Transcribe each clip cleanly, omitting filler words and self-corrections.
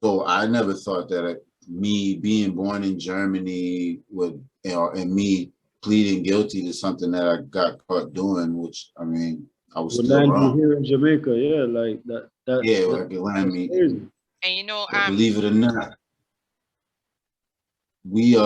So I never thought that me being born in Germany would, and me pleading guilty to something that I got caught doing, which I mean, I was Would still land you wrong. here in Jamaica, yeah, like that. Yeah, like it landed That's me. crazy. And But believe it or not, me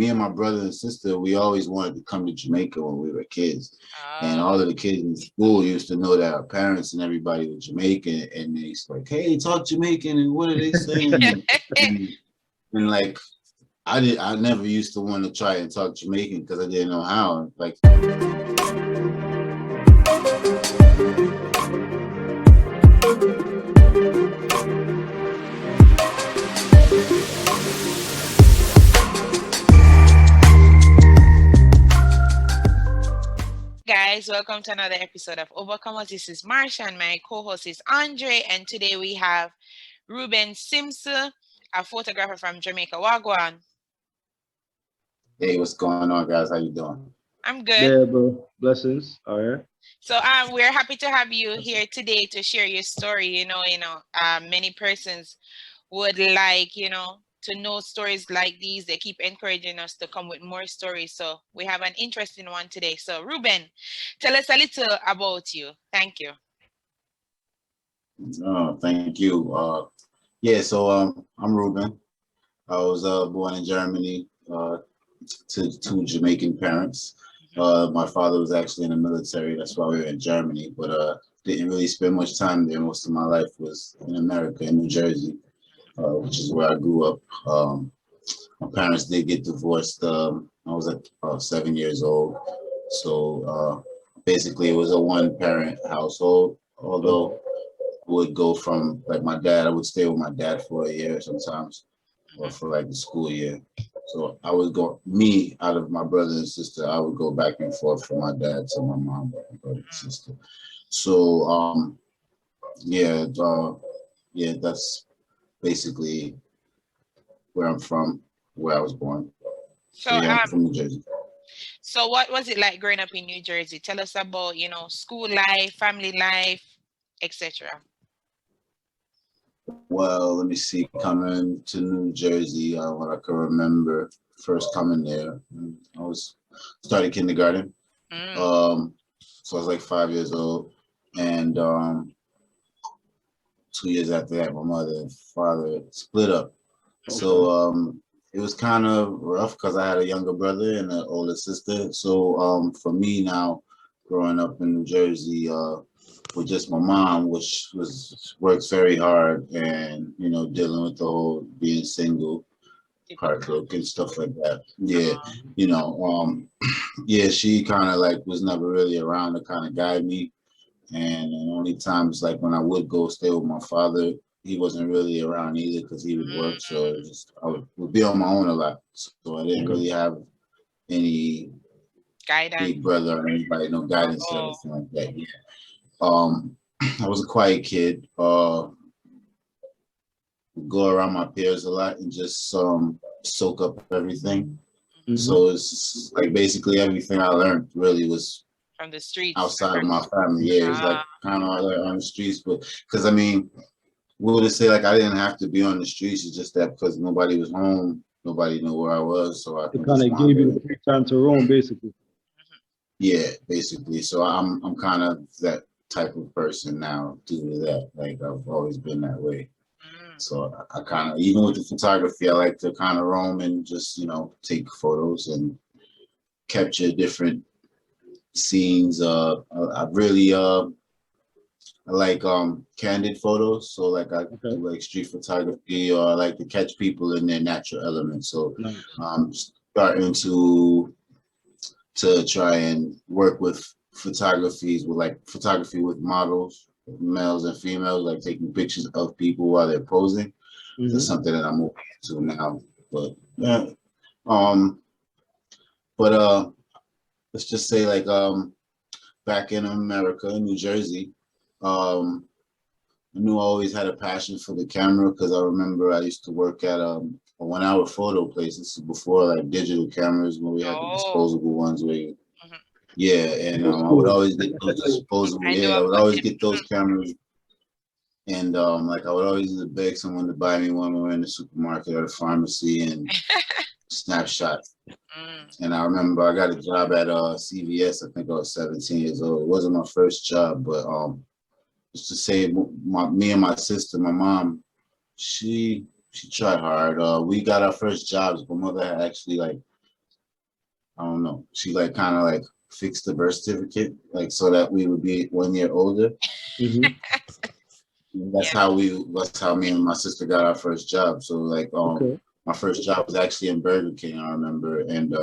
and my brother and sister, we always wanted to come to Jamaica when we were kids. And all oh, of the kids in school used to know that our parents and everybody were Jamaican, and they used to like, hey, talk Jamaican, and what are they saying? And, and like I never used to want to try and talk Jamaican because I didn't know how. Like, guys, welcome to another episode of Overcomaz. This is Marsha and my co-host is Andre, and today we have Reuben Simpson, a photographer from Jamaica. Wagwan. hey, what's going on, guys? How you doing? I'm good. Yeah, bro. Blessings. All right. So we're happy to have you here today to share your story. Many persons would like, to know stories like these. They keep encouraging us to come with more stories. So we have an interesting one today. So Reuben, tell us a little about you. Thank you. Oh, thank you. Yeah, so I'm Reuben. I was born in Germany to two Jamaican parents. My father was actually in the military. That's why we were in Germany, but didn't really spend much time there. Most of my life was in America, in New Jersey, which is where I grew up. My parents did get divorced. I was like 7 years old. So basically, it was a one-parent household. Although I would go from like my dad, I would stay with my dad for a year sometimes, or for like the school year. So I would go, me out of my brother and sister, I would go back and forth from my dad to my mom, brother and sister. So yeah, yeah, that's basically where I'm from, where I was born. So So yeah, I'm from New Jersey. so what was it like growing up in New Jersey? Tell us about, school life, family life, etc. Well, let me see. Coming to New Jersey, what I can remember first coming there, I was started kindergarten. So I was like 5 years old, and 2 years after that, my mother and father split up. So it was kind of rough because I had a younger brother and an older sister. So for me now, growing up in New Jersey, with just my mom, which was works very hard, and dealing with the whole being single, heartbroken, stuff like that. Yeah, you know, yeah, she kind of like was never really around to kind of guide me. And the only times like when I would go stay with my father, he wasn't really around either because he would work. So it just I would be on my own a lot. So I didn't really have any Guidance. big brother or anybody, no guidance or anything like that. Yeah. I was a quiet kid. Go around my peers a lot and just soak up everything. So it's like basically everything I learned really was From the streets. outside of my family. Yeah, it was like kind of like on the streets, but because I mean, we would say like I didn't have to be on the streets. It's just that because nobody was home, nobody knew where I was, so I It could kind just of gave you wander. the free time to roam, basically. Yeah, basically. So I'm kind of that type of person now due to that. Like I've always been that way. So I kind of, even with the photography, I like to kind of roam and just take photos and capture different scenes. I really I like candid photos. So like I do like street photography, or I like to catch people in their natural element. So I'm starting to try and work with photography with models, males and females, like taking pictures of people while they're posing. That's something that I'm moving into now. But yeah, um, but let's just say like back in America, in New Jersey, um, I knew I always had a passion for the camera because I remember I used to work at a 1 hour photo place. This is before like digital cameras when we had the disposable ones where you, yeah, and I would always get those disposable. Yeah, I would always get those cameras. And like I would always beg someone to buy me one when we were in the supermarket or the pharmacy and snapshot. And I remember I got a job at CVS. I think I was 17 years old. It wasn't my first job, but just to say, me and my sister, my mom, she tried hard. We got our first jobs. My mother had actually like, I don't know, she like kind of like fixed the birth certificate, like so that we would be 1 year older. That's how me and my sister got our first job. So like my first job was actually in Burger King, I remember, and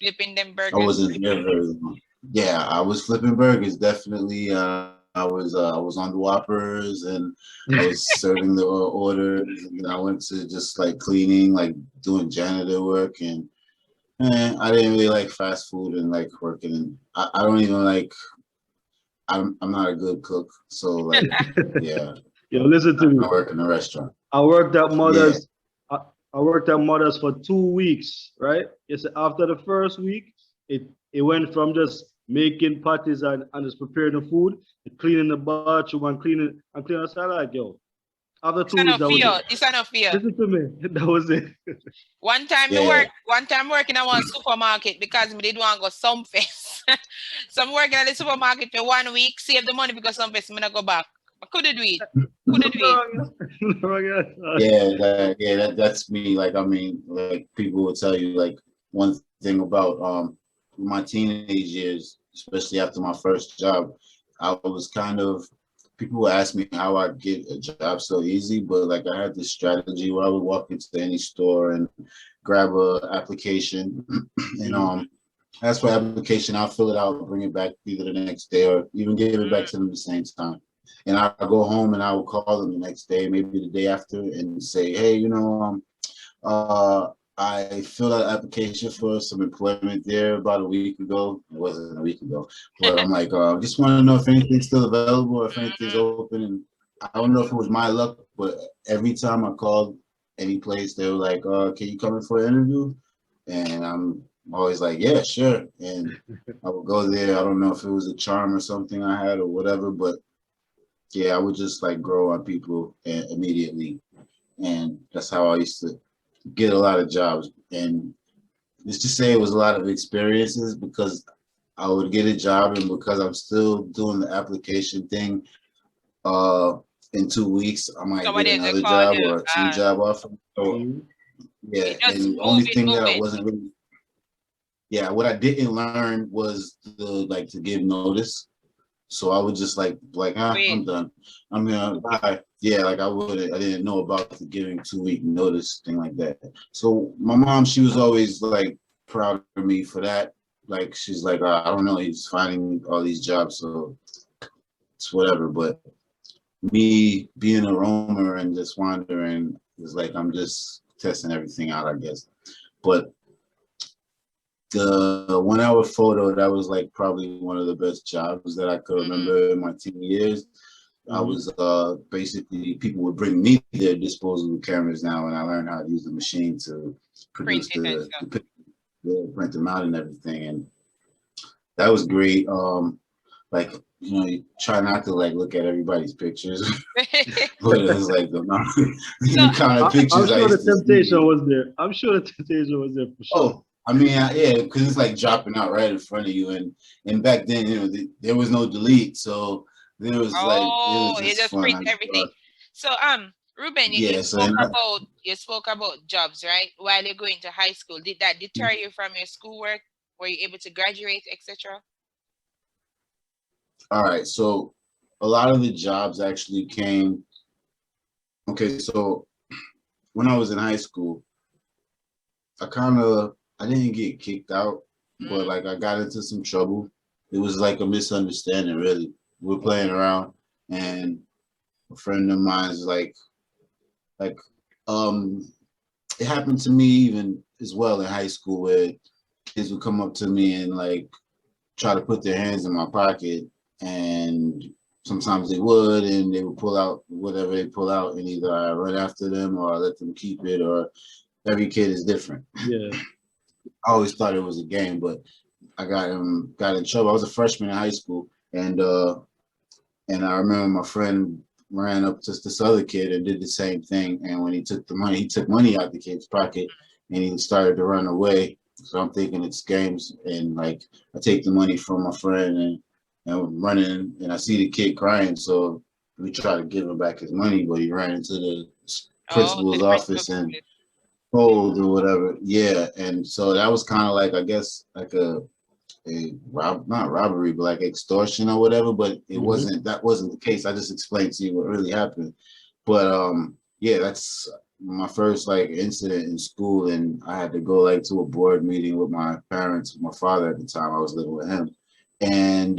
flipping them burgers. I wasn't there very long. Yeah, I was flipping burgers, definitely. I was on the Whoppers and I was serving the orders, and I went to just like cleaning, like doing janitor work, and I didn't really like fast food and like working. And I don't even like. I'm not a good cook, so like yeah. Yo, listen to me. I work in a restaurant. I worked at Mother's. Yeah. I worked at Mother's for 2 weeks, right? It's after the first week, it went from just making patties and just preparing the food, cleaning the bathroom and cleaning. I said like, yo, after 2 weeks, that was it. It's enough fear. Listen to me. That was it. One time working at one supermarket because me did want to go some face. So I'm working at the supermarket for 1 week, save the money because some face I'm gonna go back. I couldn't do it. That's me. Like, I mean, like people will tell you like one thing about my teenage years, especially after my first job, I was kind of, people would ask me how I get a job so easy, but like I had this strategy where I would walk into any store and grab a application and ask for application, I'll fill it out, bring it back either the next day or even give it back to them at the same time. And I'll go home and I will call them the next day, maybe the day after, and say, hey, I filled out an application for some employment there about a week ago. It wasn't a week ago, but I'm like, just want to know if anything's still available or if anything's open. And I don't know if it was my luck, but every time I called any place, they were like, can you come in for an interview? And I'm always like, yeah, sure. And I would go there. I don't know if it was a charm or something I had or whatever, but yeah, I would just like grow on people immediately. And that's how I used to get a lot of jobs. And just to say it was a lot of experiences because I would get a job and because I'm still doing the application thing, in 2 weeks, I might get another job or a 2-job offer. So yeah, and the only thing that I wasn't really, what I didn't learn was to give notice. So I would just like, I'm done. I'm gonna bye. Yeah, like I didn't know about the giving 2-week notice thing like that. So my mom, she was always like proud of me for that. Like she's like, I don't know, he's finding all these jobs, so it's whatever. But me being a roamer and just wandering is like I'm just testing everything out, I guess. But the 1 hour photo, that was like probably one of the best jobs that I could remember in my teen years. I was basically, people would bring me their disposable cameras now, and I learned how to use the machine to produce the picture, print them out and everything. And that was great. Like, you try not to like look at everybody's pictures, but it was like the kind of pictures. I'm sure the temptation was there. I'm sure the temptation was there for sure. Oh, I mean, yeah, because it's like dropping out right in front of you, and back then, there was no delete, so there was it just print everything. So, Reuben, you spoke about jobs, right? While you're going to high school, did that deter you from your schoolwork? Were you able to graduate, etc.? All right, so a lot of the jobs actually came. Okay, so when I was in high school, I didn't get kicked out, but like I got into some trouble. It was like a misunderstanding, really. We were playing around, and a friend of mine's like, it happened to me even as well in high school where kids would come up to me and like try to put their hands in my pocket, and sometimes they would, and they would pull out whatever they pull out, and either I run after them or I let them keep it, or every kid is different. Yeah. I always thought it was a game, but I got in trouble. I was a freshman in high school, and I remember my friend ran up to this other kid and did the same thing. And when he took money out the kid's pocket and he started to run away. So I'm thinking it's games, and like I take the money from my friend and I'm running and I see the kid crying. So we try to give him back his money, but he ran into the principal's office and told or whatever. Yeah. And so that was kind of like, I guess, like not robbery, but like extortion or whatever. But it wasn't, that wasn't the case. I just explained to you what really happened. But yeah, that's my first like incident in school, and I had to go like to a board meeting with my parents, my father at the time. I was living with him, and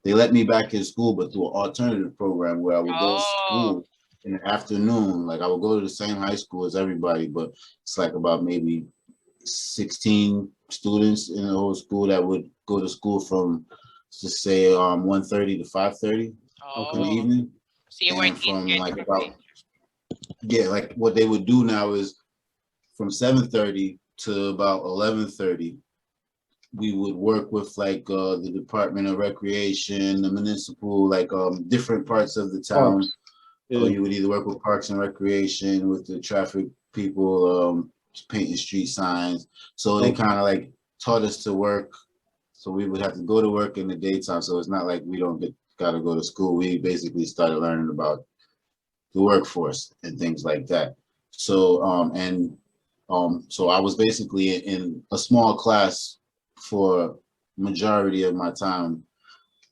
they let me back in school, but through an alternative program where I would go to school in the afternoon. Like I would go to the same high school as everybody, but it's like about maybe 16 students in the whole school that would go to school from, just say 1:30 to 5:30 in the evening. So you weren't from like about, yeah, like what they would do now is from 7:30 to about 11:30, we would work with like the Department of Recreation, the municipal, like different parts of the town. Yeah. So you would either work with Parks and Recreation, with the traffic people, painting street signs. So they kind of like taught us to work. So we would have to go to work in the daytime. So it's not like we don't gotta go to school. We basically started learning about the workforce and things like that. So so I was basically in a small class for majority of my time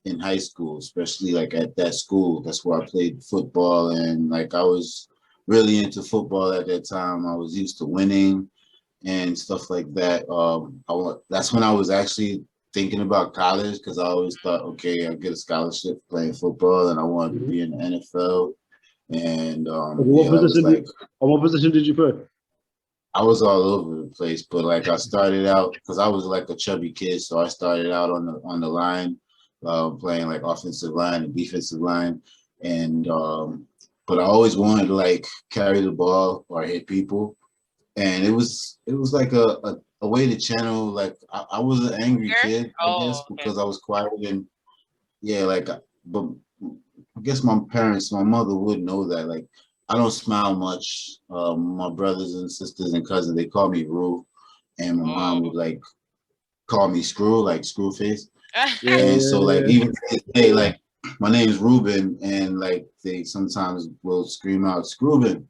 in high school, especially like at that school. That's where I played football, and like I was really into football at that time. I was used to winning and stuff like that. That's when I was actually thinking about college, because I always thought, okay, I'll get a scholarship playing football, and I wanted to be in the NFL. And what position did you play? I was all over the place, but like I started out, because I was like a chubby kid, so I started out on the line, playing like offensive line and defensive line, and but I always wanted to like carry the ball or hit people, and it was like a way to channel, like I was an angry kid, I guess, because I was quiet, and yeah, like, but I guess my mother would know that, like, I don't smile much. My brothers and sisters and cousins, they call me Rue, and my mom would like call me Screw, like screw face. And so like even to this day, like my name's Reuben, and like they sometimes will scream out Screwben.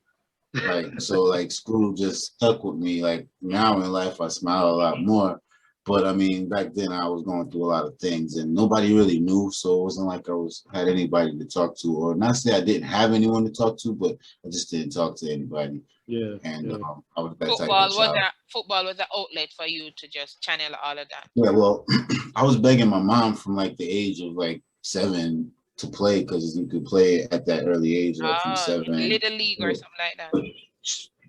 Like, so like Screw just stuck with me. Like now in life I smile a lot more. But I mean, back then I was going through a lot of things, and nobody really knew, so it wasn't like I had anybody to talk to, or not say I didn't have anyone to talk to, but I just didn't talk to anybody. Yeah. And I was that football type of child. Football was an outlet for you to just channel all of that. Yeah, well, I was begging my mom from like the age of like 7 to play, because you could play at that early age, like from 7. Little league or something like that.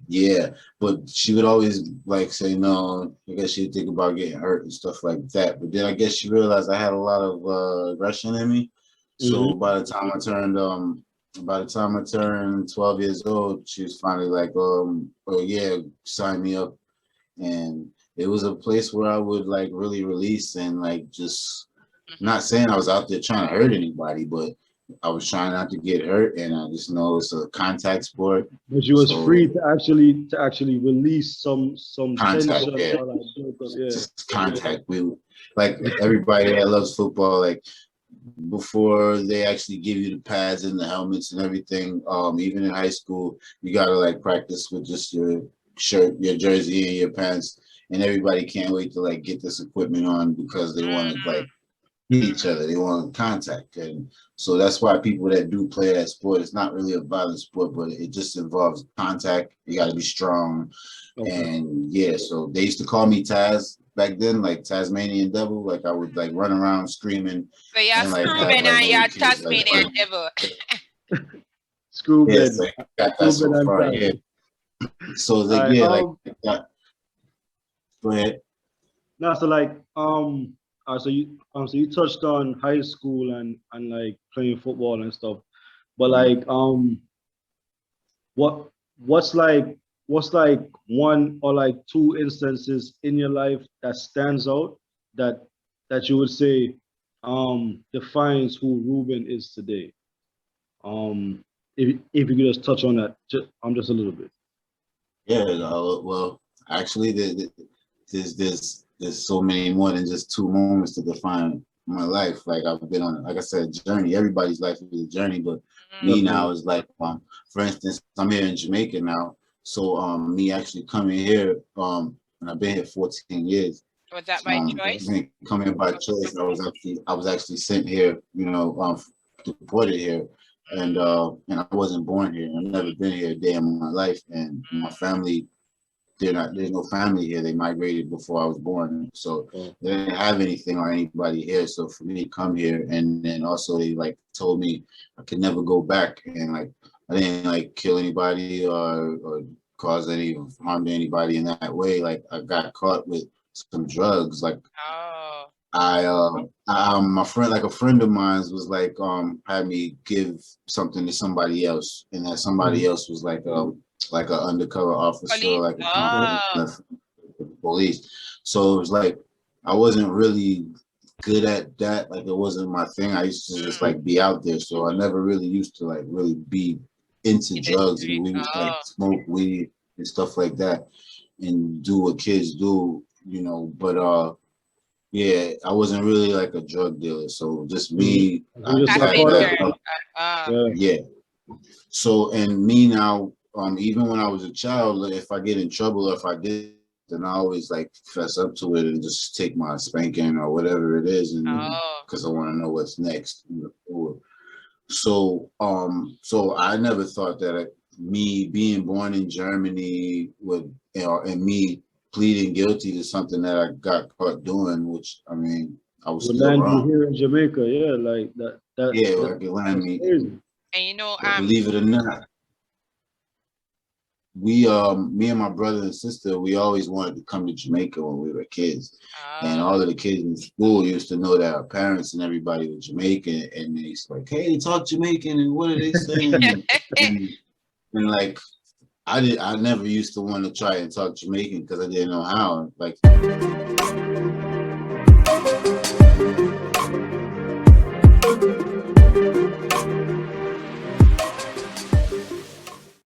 Yeah, but she would always like say no. I guess she'd think about getting hurt and stuff like that. But then I guess she realized I had a lot of aggression in me. So by the time I turned 12 years old, she was finally like, oh yeah, sign me up. And it was a place where I would like really release and like just, not saying I was out there trying to hurt anybody, but I was trying not to get hurt, and I just know it's a contact sport. But you was free to actually release some contact, tension. Just contact. We like everybody that loves football, like before they actually give you the pads and the helmets and everything, even in high school, you gotta like practice with just your shirt, your jersey, and your pants, and everybody can't wait to like get this equipment on because they want to like hit each other. They want contact. And so that's why people that do play that sport, it's not really a violent sport, but it just involves contact. You got to be strong. And yeah, so they used to call me Taz back then, like Tasmanian Devil. Like I would like run around screaming. So you're screaming and you're Tasmanian Devil. Screwbed. Yes, like, got that so far. Yeah. So like, yeah, like that. Go ahead. No, so like so you touched on high school and like playing football and stuff, but like what's like one or like two instances in your life that stands out that you would say defines who Reuben is today? If you could just touch on that, just a little bit. Yeah, well, actually, there's so many more than just two moments to define my life. Like I've been on, like I said, journey. Everybody's life is a journey, but me now is like, for instance, I'm here in Jamaica now. So me actually coming here, and I've been here 14 years. Was that by choice? Coming by choice. I was actually sent here, deported here, and I wasn't born here. I've never been here a day in my life, and my family, there's no family here. They migrated before I was born, so they didn't have anything or anybody here. So for me to come here, and then also they like told me I could never go back, and like I didn't like kill anybody or cause any harm to anybody in that way. Like I got caught with some drugs. Like my friend, like a friend of mine was like had me give something to somebody else, and that somebody else was like an undercover officer, like a police. So it was like I wasn't really good at that. Like it wasn't my thing. I used to just like be out there. So I never really used to like really be into drugs, and we used to like smoke weed and stuff like that and do what kids do, but yeah, I wasn't really like a drug dealer. So just me, yeah. So, and me now, even when I was a child, if I get in trouble, or if I did, then I always like fess up to it and just take my spanking or whatever it is, and because I want to know what's next. So, so I never thought that me being born in Germany would, and me pleading guilty to something that I got caught doing, which I mean, I was still wrong. Here in Jamaica, yeah, like that. Yeah, like it landed me. Crazy. And believe it or not, we me and my brother and sister, we always wanted to come to Jamaica when we were kids, and all of the kids in school used to know that our parents and everybody was Jamaican, and they used to like, hey, they talk Jamaican, and what are they saying? and like I never used to want to try and talk Jamaican because I didn't know how. Like